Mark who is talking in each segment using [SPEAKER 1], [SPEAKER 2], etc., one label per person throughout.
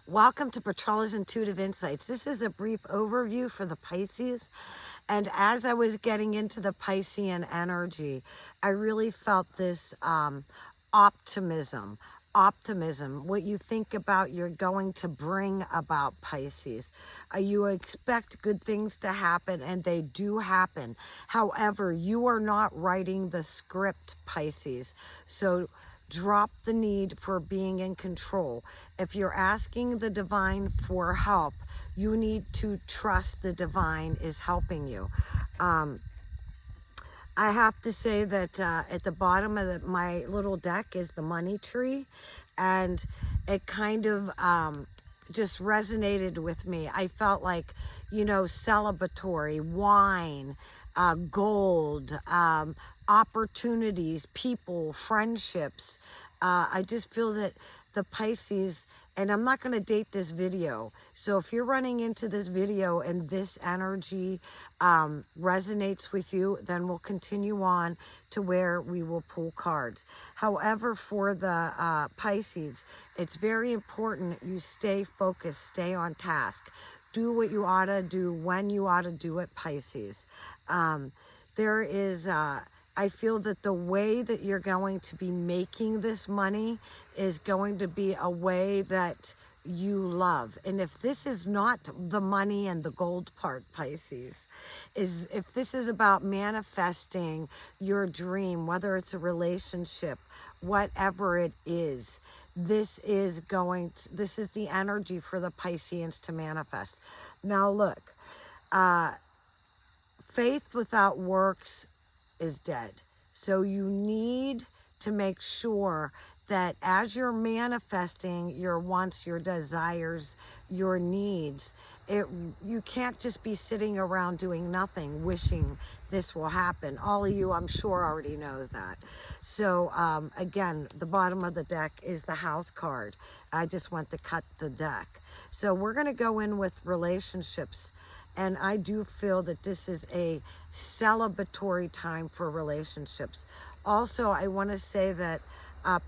[SPEAKER 1] Welcome to Petrella's Intuitive Insights. This is a brief overview for the Pisces. And as I was getting into the Piscean energy, I really felt this optimism. Optimism, what you think about, you're going to bring about, Pisces. You expect good things to happen, and they do happen. However, you are not writing the script, Pisces. So drop the need for being in control. If you're asking the divine for help, you need to trust the divine is helping you. I have to say that at the bottom of my little deck is the money tree, and it kind of just resonated with me. I felt like, you know, celebratory, wine, gold, opportunities, people, friendships. I just feel that the Pisces, and I'm not going to date this video, so if you're running into this video and this energy resonates with you, then we'll continue on to where we will pull cards. However, for the Pisces, it's very important you stay focused, stay on task. Do what you ought to do when you ought to do it, Pisces. There is... I feel that the way that you're going to be making this money is going to be a way that you love. And if this is not the money and the gold part, Pisces, if this is about manifesting your dream, whether it's a relationship, whatever it is, this is the energy for the Pisceans to manifest. Now look, faith without works is dead. So you need to make sure that as you're manifesting your wants, your desires, your needs, you can't just be sitting around doing nothing, wishing this will happen. All of you, I'm sure, already know that. So again, the bottom of the deck is the house card. I just went to cut the deck. So we're going to go in with relationships. And I do feel that this is a celebratory time for relationships. Also, I want to say that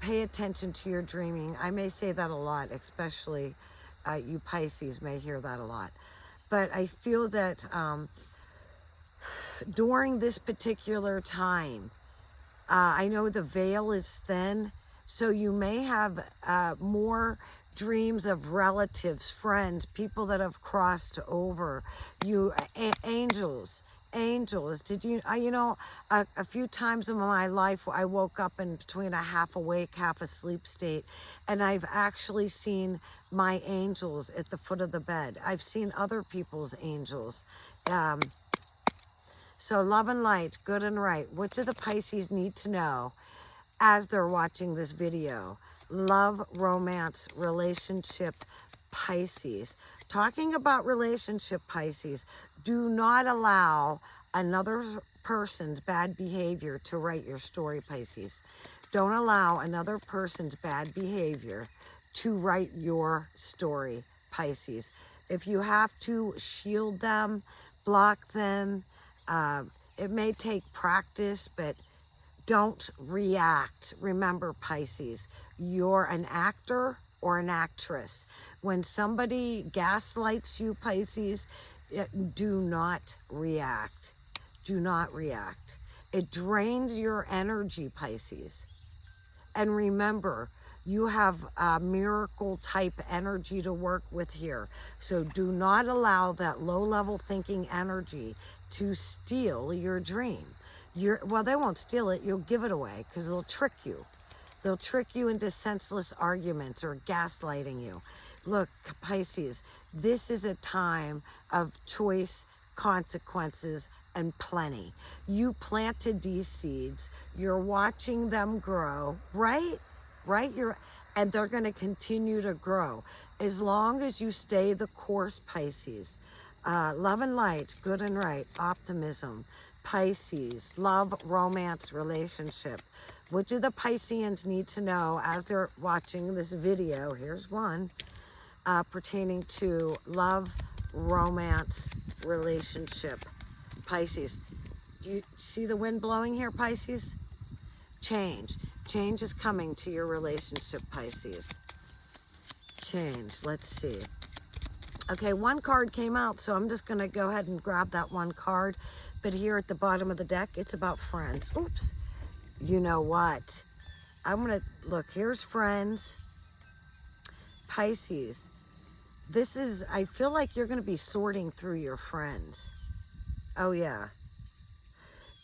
[SPEAKER 1] pay attention to your dreaming. I may say that a lot, especially you Pisces may hear that a lot. But I feel that during this particular time, I know the veil is thin, so you may have more dreams of relatives, friends, people that have crossed over. You, angels. Did you, you know, a few times in my life, I woke up in between a half awake, half asleep state, and I've actually seen my angels at the foot of the bed. I've seen other people's angels. So love and light, good and right. What do the Pisces need to know as they're watching this video? Love, romance, relationship, Pisces. Talking about relationship, Pisces, do not allow another person's bad behavior to write your story, Pisces. Don't allow another person's bad behavior to write your story, Pisces. If you have to shield them, block them, it may take practice, but don't react. Remember, Pisces, you're an actor or an actress. When somebody gaslights you, Pisces, do not react. Do not react. It drains your energy, Pisces. And remember, you have miracle type energy to work with here. So do not allow that low-level thinking energy to steal your dream. Well, they won't steal it. You'll give it away because they'll trick you. They'll trick you into senseless arguments or gaslighting you. Look, Pisces, this is a time of choice, consequences, and plenty. You planted these seeds. You're watching them grow, right? Right? And they're going to continue to grow as long as you stay the course, Pisces. Love and light, good and right, optimism. Pisces, love, romance, relationship. What do the Pisceans need to know as they're watching this video? Here's one pertaining to love, romance, relationship. Pisces, do you see the wind blowing here, Pisces? Change. Change is coming to your relationship, Pisces. change. Let's see. Okay, one card came out, so I'm just going to go ahead and grab that one card. But here at the bottom of the deck, it's about friends. Oops. You know what? I'm going to, look, here's friends. Pisces. This is, I feel like you're going to be sorting through your friends. Oh, yeah.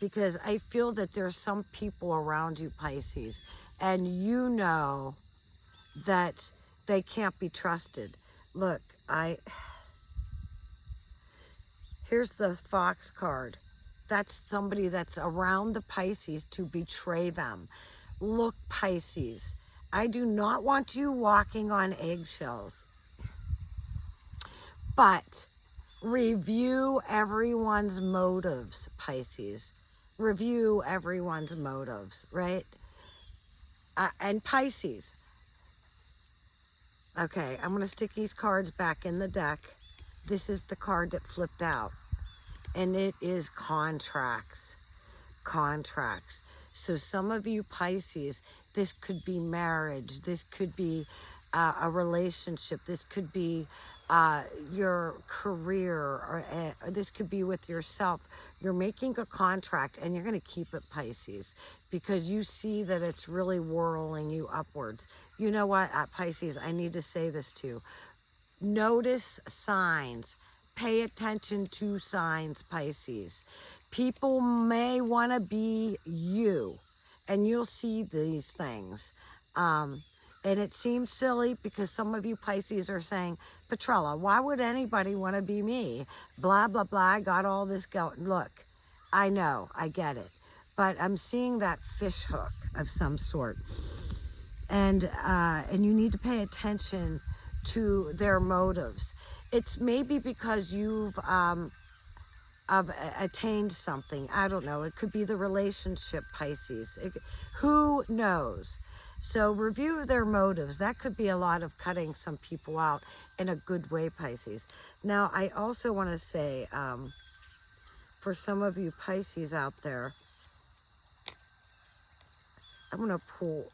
[SPEAKER 1] Because I feel that there's some people around you, Pisces, and you know that they can't be trusted. Look, here's the Fox card. That's somebody that's around the Pisces to betray them. Look, Pisces, I do not want you walking on eggshells, but review everyone's motives, Pisces. Review everyone's motives, right? And Pisces. Okay, I'm going to stick these cards back in the deck. This is the card that flipped out. And it is contracts. Contracts. So some of you Pisces, this could be marriage. This could be a relationship. This could be your career. Or this could be with yourself. You're making a contract and you're going to keep it, Pisces, because you see that it's really whirling you upwards. You know what, Pisces, I need to say this to you. Notice signs. Pay attention to signs, Pisces. People may want to be you, and you'll see these things. And it seems silly because some of you Pisces are saying, Petrella, why would anybody want to be me? Blah, blah, blah. I got all this going. Look, I know, I get it. But I'm seeing that fish hook of some sort. And you need to pay attention to their motives. It's maybe because you've attained something. I don't know. It could be the relationship, Pisces. Who knows? So review their motives. That could be a lot of cutting some people out in a good way, Pisces. Now, I also want to say, for some of you Pisces out there, I'm going to pull,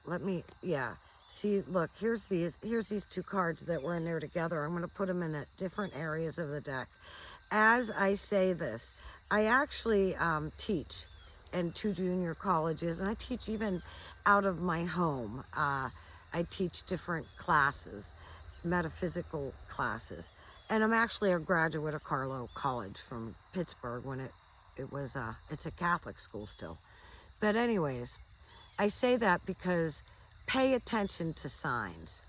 [SPEAKER 1] see, look, here's these two cards that were in there together. I'm going to put them in different areas of the deck. As I say this, I actually teach in 2 junior colleges, and I teach even out of my home. I teach different classes, metaphysical classes. And I'm actually a graduate of Carlow College from Pittsburgh when it's a Catholic school still. But anyways, I say that because pay attention to signs.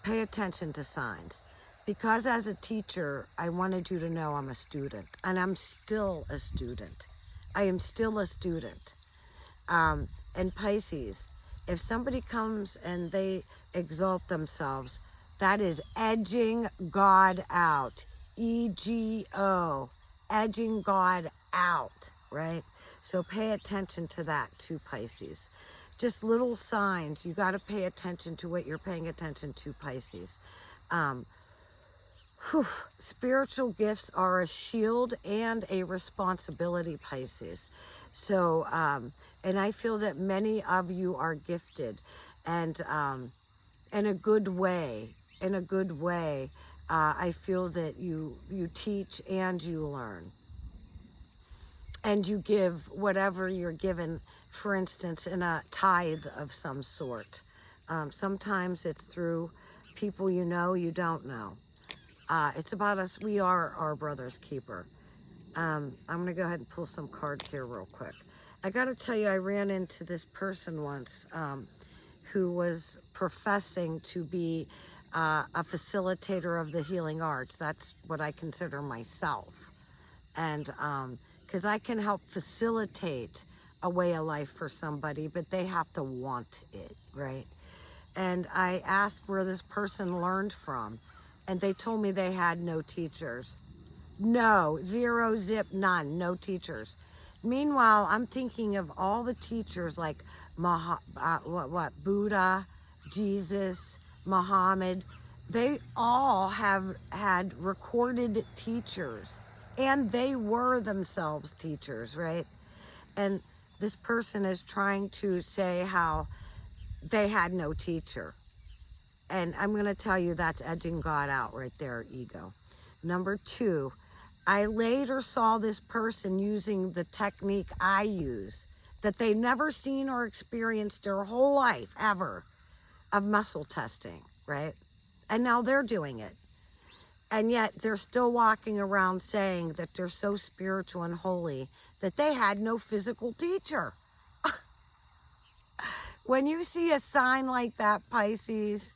[SPEAKER 1] Pay attention to signs. Because as a teacher, I wanted you to know I'm a student. And I'm still a student. I am still a student. And Pisces, if somebody comes and they exalt themselves, that is edging God out. E-G-O. Edging God out, right? So pay attention to that too, Pisces. Just little signs. You got to pay attention to what you're paying attention to, Pisces. Spiritual gifts are a shield and a responsibility, Pisces. So, and I feel that many of you are gifted, and in a good way. In a good way, I feel that you teach and you learn. And you give whatever you're given, for instance, in a tithe of some sort. Sometimes it's through people you know, you don't know. It's about us. We are our brother's keeper. I'm going to go ahead and pull some cards here real quick. I got to tell you, I ran into this person once who was professing to be a facilitator of the healing arts. That's what I consider myself. And because I can help facilitate a way of life for somebody, but they have to want it, right? And I asked where this person learned from, and they told me they had no teachers. No, zero, zip, none, no teachers. Meanwhile, I'm thinking of all the teachers like Buddha, Jesus, Muhammad. They all have had recorded teachers, and they were themselves teachers, right? And this person is trying to say how they had no teacher. And I'm going to tell you that's edging God out right there, ego. Number 2, I later saw this person using the technique I use that they've never seen or experienced their whole life ever of muscle testing, right? And now they're doing it. And yet they're still walking around saying that they're so spiritual and holy that they had no physical teacher. When you see a sign like that, Pisces,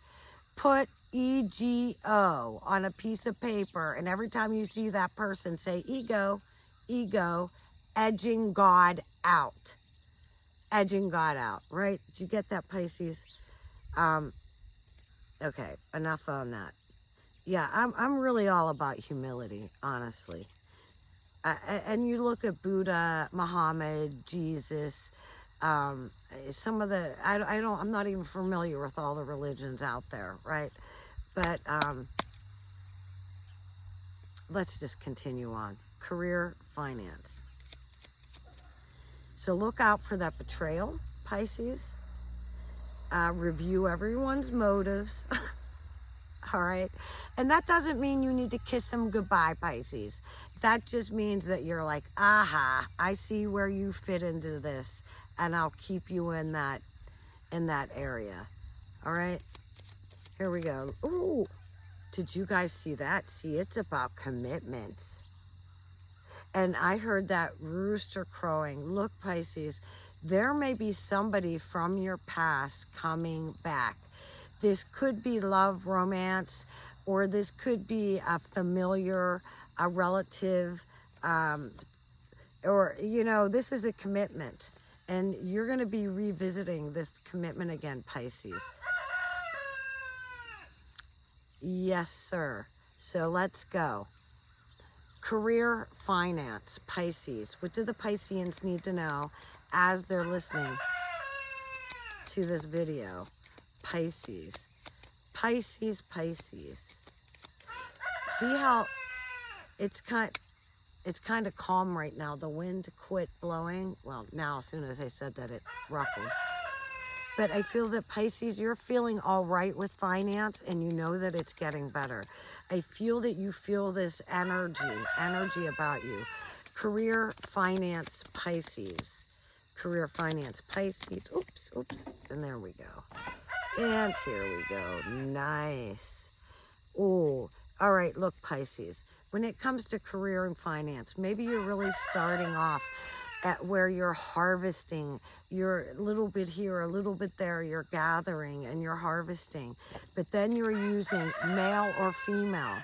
[SPEAKER 1] put EGO on a piece of paper, and every time you see that person, say ego, ego, edging God out. Edging God out, right? Did you get that, Pisces? Okay, enough on that. Yeah, I'm really all about humility, honestly. And you look at Buddha, Muhammad, Jesus, some of the, I'm not even familiar with all the religions out there, right? But let's just continue on. Career, finance. So look out for that betrayal, Pisces. Review everyone's motives. All right. And that doesn't mean you need to kiss them goodbye, Pisces. That just means that you're like, aha, I see where you fit into this, and I'll keep you in that area. All right. Here we go. Ooh, did you guys see that? See, it's about commitments. And I heard that rooster crowing. Look, Pisces, there may be somebody from your past coming back. This could be love, romance, or this could be a familiar, a relative, or, you know, this is a commitment. And you're going to be revisiting this commitment again, Pisces. Yes, sir. So let's go. Career, finance, Pisces. What do the Pisceans need to know as they're listening to this video? Pisces. Pisces, Pisces. See how it's kind of calm right now. The wind quit blowing. Well, now as soon as I said that, it ruffled. But I feel that, Pisces, you're feeling all right with finance, and you know that it's getting better. I feel that you feel this energy about you. Career, finance, Pisces. Career, finance, Pisces. Oops. And there we go. And here we go. Nice. Oh, all right. Look, Pisces, when it comes to career and finance, maybe you're really starting off at where you're harvesting. You're a little bit here, a little bit there. You're gathering and you're harvesting. But then you're using male or female.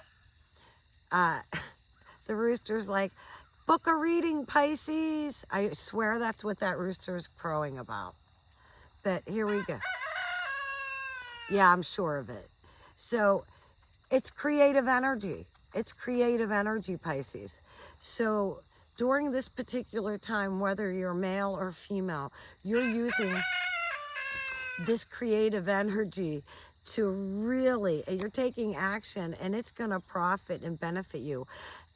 [SPEAKER 1] The rooster's like, book a reading, Pisces. I swear that's what that rooster is crowing about. But here we go. Yeah, I'm sure of it. So it's creative energy. It's creative energy, Pisces. So during this particular time, whether you're male or female, you're using this creative energy to really, you're taking action, and it's going to profit and benefit you.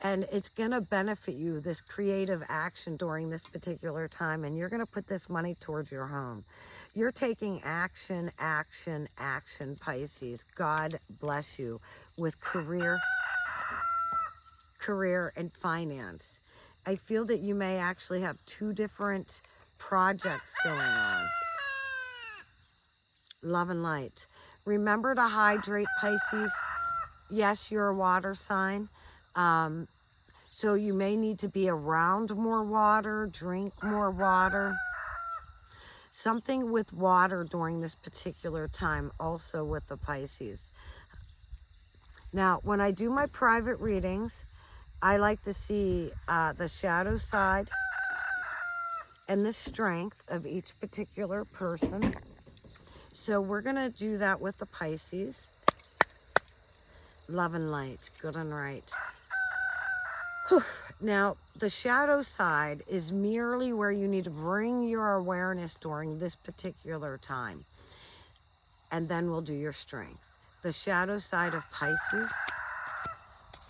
[SPEAKER 1] And it's going to benefit you, this creative action during this particular time. And you're going to put this money towards your home. You're taking action, Pisces. God bless you with career and finance. I feel that you may actually have 2 different projects going on. Love and light. Remember to hydrate, Pisces. Yes, you're a water sign. So you may need to be around more water, drink more water. Something with water during this particular time, also with the Pisces. Now, when I do my private readings, I like to see the shadow side and the strength of each particular person. So we're going to do that with the Pisces. Love and light, good and right. Now, the shadow side is merely where you need to bring your awareness during this particular time. And then we'll do your strength. The shadow side of Pisces.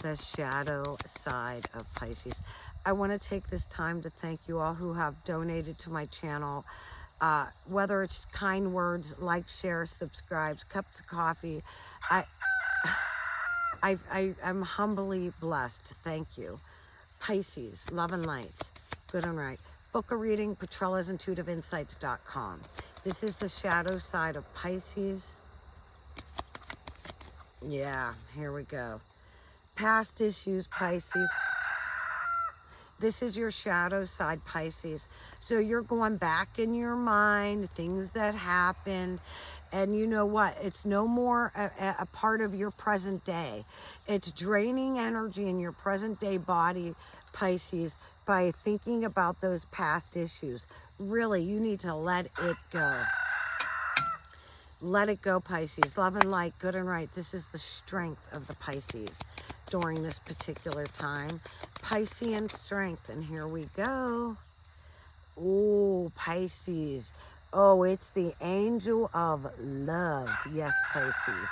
[SPEAKER 1] The shadow side of Pisces. I want to take this time to thank you all who have donated to my channel. whether it's kind words, like, share, subscribes, cups of coffee. I'm humbly blessed. Thank you. Pisces, love and light, good and right. Book a reading, Petrella'sIntuitiveInsights.com. This is the shadow side of Pisces. Yeah, here we go. Past issues, Pisces. This is your shadow side, Pisces. So you're going back in your mind, things that happened. And you know what? It's no more a part of your present day. It's draining energy in your present day body, Pisces, by thinking about those past issues. Really, you need to let it go. Let it go, Pisces. Love and light, good and right. This is the strength of the Pisces during this particular time. Piscean strength, and here we go. Oh, Pisces. Oh, it's the angel of love. Yes, Pisces.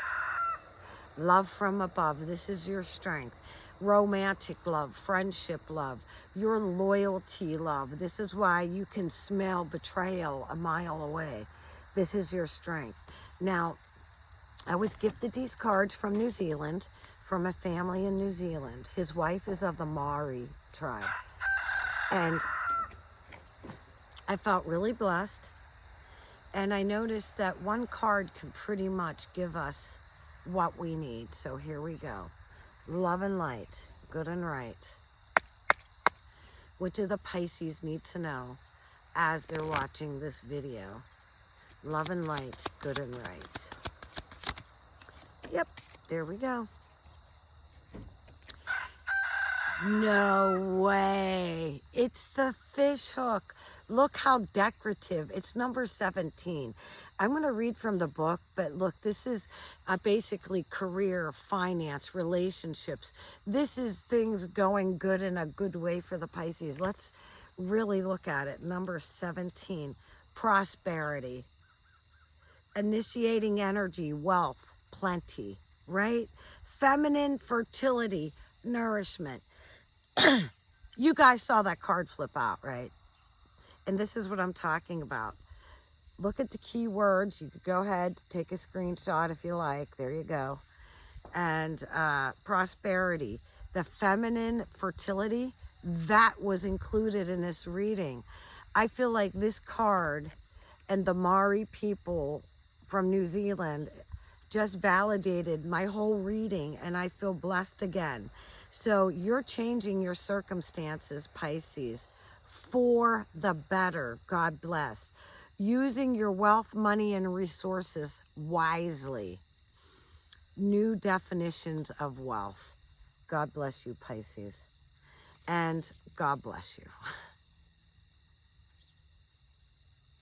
[SPEAKER 1] Love from above. This is your strength. Romantic love, friendship love, your loyalty love. This is why you can smell betrayal a mile away. This is your strength. Now, I was gifted these cards from New Zealand, from a family in New Zealand. His wife is of the Maori tribe. And I felt really blessed. And I noticed that one card can pretty much give us what we need. So here we go. Love and light, good and right. What do the Pisces need to know as they're watching this video? Love and light, good and right. Yep, there we go. No way. It's the fish hook. Look how decorative. It's number 17. I'm going to read from the book, but look, this is basically career, finance, relationships. This is things going good in a good way for the Pisces. Let's really look at it. Number 17, prosperity, initiating energy, wealth, plenty, right? Feminine, fertility, nourishment. You guys saw that card flip out, right? And this is what I'm talking about. Look at the key words. You could go ahead, take a screenshot if you like. There you go. And prosperity, the feminine fertility, that was included in this reading. I feel like this card and the Maori people from New Zealand just validated my whole reading, and I feel blessed again. So you're changing your circumstances, Pisces, for the better. God bless. Using your wealth, money, and resources wisely. New definitions of wealth. God bless you, Pisces. And God bless you.